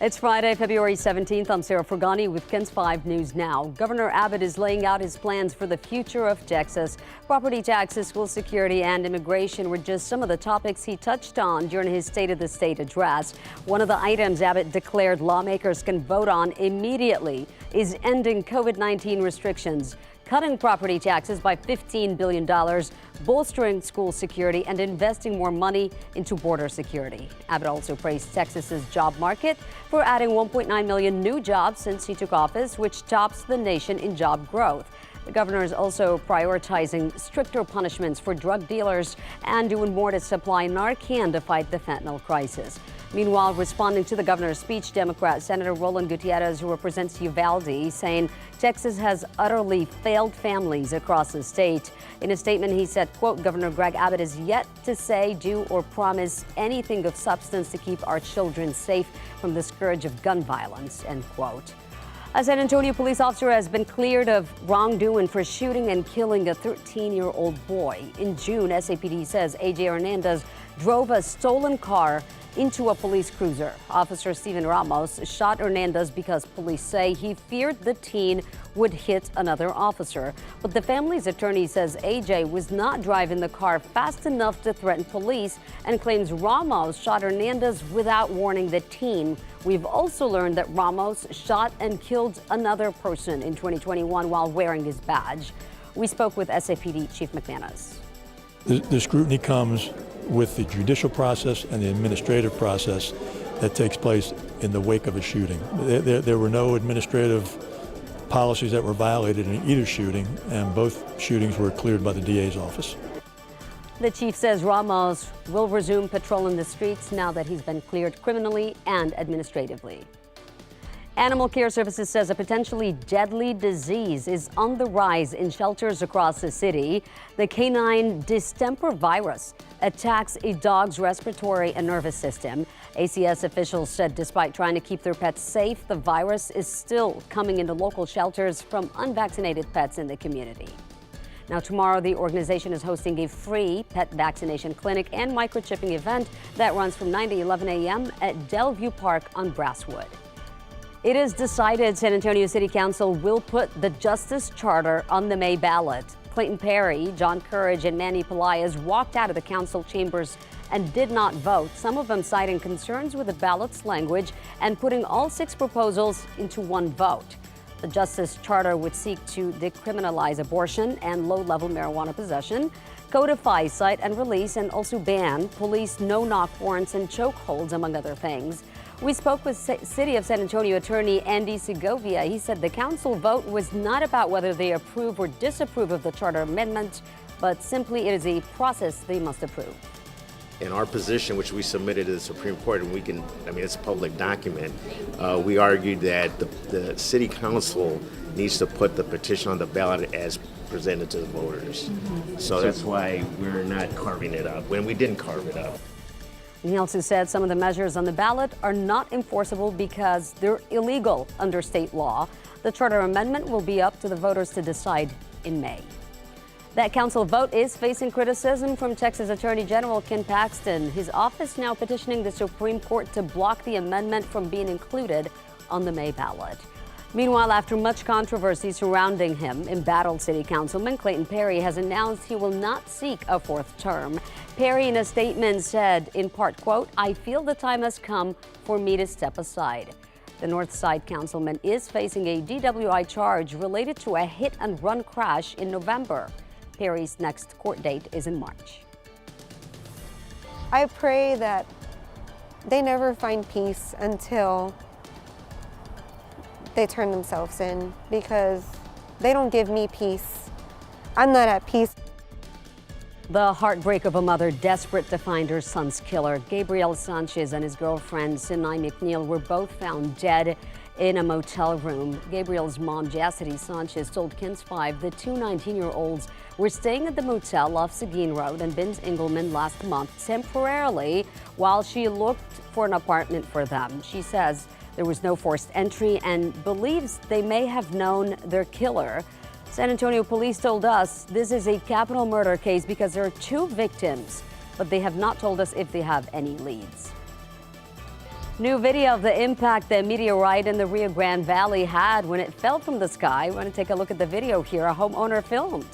It's Friday, February 17th. I'm Sarah Frugani with KENS 5 News Now. Governor Abbott is laying out his plans for the future of Texas. Property taxes, school security, and immigration were just some of the topics he touched on during his State of the State address. One of the items Abbott declared lawmakers can vote on immediately is ending COVID-19 restrictions, cutting property taxes by $15 billion, bolstering school security, and investing more money into border security. Abbott also praised Texas's job market for adding 1.9 million new jobs since he took office, which tops the nation in job growth. The governor is also prioritizing stricter punishments for drug dealers and doing more to supply Narcan to fight the fentanyl crisis. Meanwhile, responding to the governor's speech, Democrat Senator Roland Gutierrez, who represents Uvalde, saying Texas has utterly failed families across the state. In a statement, he said, quote, Governor Greg Abbott is yet to say, do, or promise anything of substance to keep our children safe from the scourge of gun violence, end quote. A San Antonio police officer has been cleared of wrongdoing for shooting and killing a 13-year-old boy. In June, SAPD says A.J. Hernandez drove a stolen car into a police cruiser. Officer Steven Ramos shot Hernandez because police say he feared the teen would hit another officer. But the family's attorney says AJ was not driving the car fast enough to threaten police and claims Ramos shot Hernandez without warning the teen. We've also learned that Ramos shot and killed another person in 2021 while wearing his badge. We spoke with SAPD Chief McNeil. The scrutiny comes with the judicial process and the administrative process that takes place in the wake of a shooting. There were no administrative policies that were violated in either shooting, and both shootings were cleared by the DA's office. The chief says Ramos will resume patrolling the streets now that he's been cleared criminally and administratively. Animal Care Services says a potentially deadly disease is on the rise in shelters across the city. The canine distemper virus attacks a dog's respiratory and nervous system. ACS officials said despite trying to keep their pets safe, the virus is still coming into local shelters from unvaccinated pets in the community. Now, tomorrow, the organization is hosting a free pet vaccination clinic and microchipping event that runs from 9 to 11 a.m. at Delview Park on Brasswood. It is decided San Antonio City Council will put the Justice Charter on the May ballot. Clayton Perry, John Courage, and Manny Pelaez walked out of the council chambers and did not vote, some of them citing concerns with the ballot's language and putting all 6 proposals into one vote. The Justice Charter would seek to decriminalize abortion and low-level marijuana possession, codify cite and release, and also ban police no-knock warrants and chokeholds, among other things. We spoke with City of San Antonio attorney Andy Segovia. He said the council vote was not about whether they approve or disapprove of the charter amendment, but simply it is a process they must approve. In our position, which we submitted to the Supreme Court, and it's a public document, we argued that the City Council needs to put the petition on the ballot as presented to the voters. So that's why we're not carving it up, when we didn't carve it up. He also said some of the measures on the ballot are not enforceable because they're illegal under state law. The charter amendment will be up to the voters to decide in May. That council vote is facing criticism from Texas Attorney General Ken Paxton. His office now petitioning the Supreme Court to block the amendment from being included on the May ballot. Meanwhile, after much controversy surrounding him, embattled City Councilman Clayton Perry has announced he will not seek a 4th term. Perry, in a statement, said, in part, quote, I feel the time has come for me to step aside. The North Side councilman is facing a DWI charge related to a hit-and-run crash in November. Perry's next court date is in March. I pray that they never find peace until they turn themselves in, because they don't give me peace. I'm not at peace. The heartbreak of a mother desperate to find her son's killer. Gabriel Sanchez and his girlfriend Sinai McNeil were both found dead in a motel room. Gabriel's mom, Jassity Sanchez, told KENS 5 the two 19-year-olds were staying at the motel off Seguin Road and Binns Engelman last month temporarily while she looked for an apartment for them. She says there was no forced entry and believes they may have known their killer. San Antonio police told us this is a capital murder case because there are 2 victims, but they have not told us if they have any leads. New video of the impact the meteorite in the Rio Grande Valley had when it fell from the sky. We're going to take a look at the video here a homeowner filmed.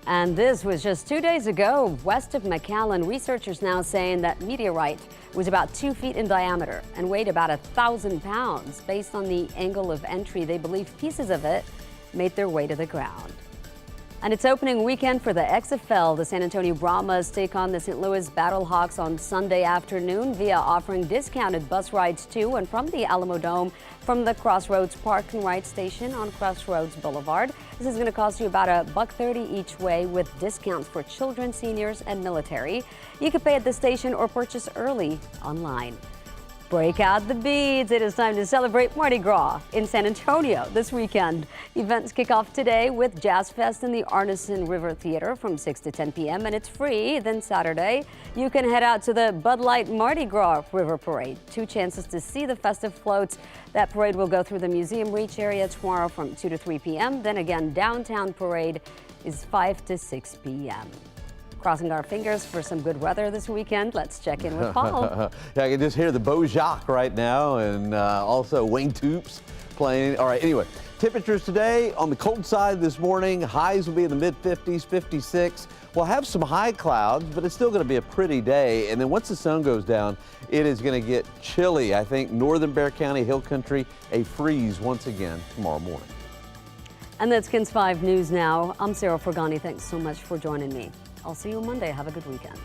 And this was just 2 days ago, west of McAllen. Researchers now saying that meteorite was about 2 feet in diameter and weighed about 1,000 pounds. Based on the angle of entry, they believe pieces of it made their way to the ground. And it's opening weekend for the XFL. The San Antonio Brahmas take on the St. Louis Battlehawks on Sunday afternoon via offering discounted bus rides to and from the Alamo Dome from the Crossroads Park and Ride Station on Crossroads Boulevard. This is going to cost you about $1.30 each way with discounts for children, seniors, and military. You can pay at the station or purchase early online. Break out the beads. It is time to celebrate Mardi Gras in San Antonio this weekend. Events kick off today with Jazz Fest in the Arneson River Theater from 6 to 10 p.m. and it's free. Then Saturday, you can head out to the Bud Light Mardi Gras River Parade. 2 chances to see the festive floats. That parade will go through the Museum Reach area tomorrow from 2 to 3 p.m. Then again, downtown parade is 5 to 6 p.m. Crossing our fingers for some good weather this weekend. Let's check in with Paul. Yeah, I can just hear the Beau Jacques right now and also Wing Toops playing. All right, anyway, temperatures today on the cold side this morning. Highs will be in the mid-50s, 56. We'll have some high clouds, but it's still going to be a pretty day. And then once the sun goes down, it is going to get chilly. I think northern Bexar County, Hill Country, a freeze once again tomorrow morning. And that's KENS 5 News Now. I'm Sarah Forgani. Thanks so much for joining me. I'll see you Monday. Have a good weekend.